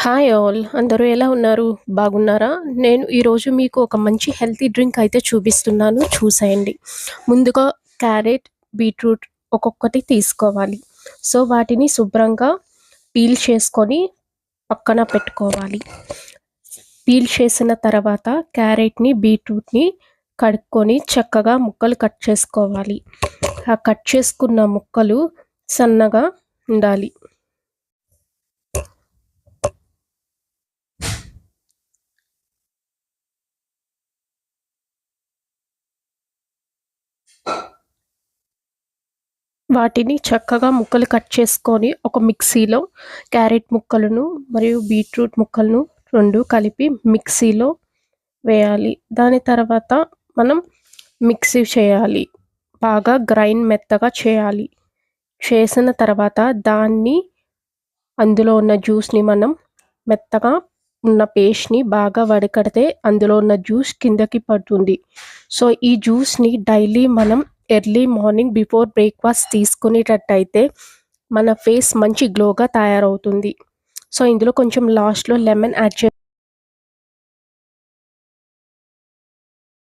Hi all అందరూ ఎలా ఉన్నారు? బాగున్నారా? నేను ఈరోజు మీకు ఒక మంచి హెల్తీ డ్రింక్ అయితే చూపిస్తున్నాను చూసేయండి. ముందుగా క్యారెట్, బీట్రూట్ ఒక్కొక్కటి తీసుకోవాలి. సో, వాటిని శుభ్రంగా పీల్ చేసుకొని పక్కన పెట్టుకోవాలి. పీల్ చేసిన తర్వాత క్యారెట్‌ని, బీట్రూట్‌ని కడుక్కొని చక్కగా ముక్కలు కట్ చేసుకోవాలి. ఆ కట్ చేసుకున్న ముక్కలు సన్నగా ఉండాలి. వాటిని చక్కగా ముక్కలు కట్ చేసుకొని ఒక మిక్సీలో క్యారెట్ ముక్కలను మరియు బీట్రూట్ ముక్కలను 2 కలిపి మిక్సీలో వేయాలి. దాని తర్వాత మనం మిక్సీ చేయాలి. బాగా గ్రైండ్ మెత్తగా చేయాలి. చేసిన తర్వాత దాన్ని అందులో ఉన్న జ్యూస్‌ని మనం మెత్తగా ఉన్న పేస్ట్‌ని బాగా వడకడితే అందులో ఉన్న జ్యూస్ కిందకి పడుతుంది. సో, ఈ జ్యూస్‌ని డైలీ మనం ఎర్లీ మార్నింగ్ బిఫోర్ బ్రేక్‌ఫాస్ట్ తీసుకునేటట్టయితే మన ఫేస్ మంచి గ్లోగా తయారవుతుంది. సో, ఇందులో కొంచెం లాస్ట్‌లో లెమన్ యాడ్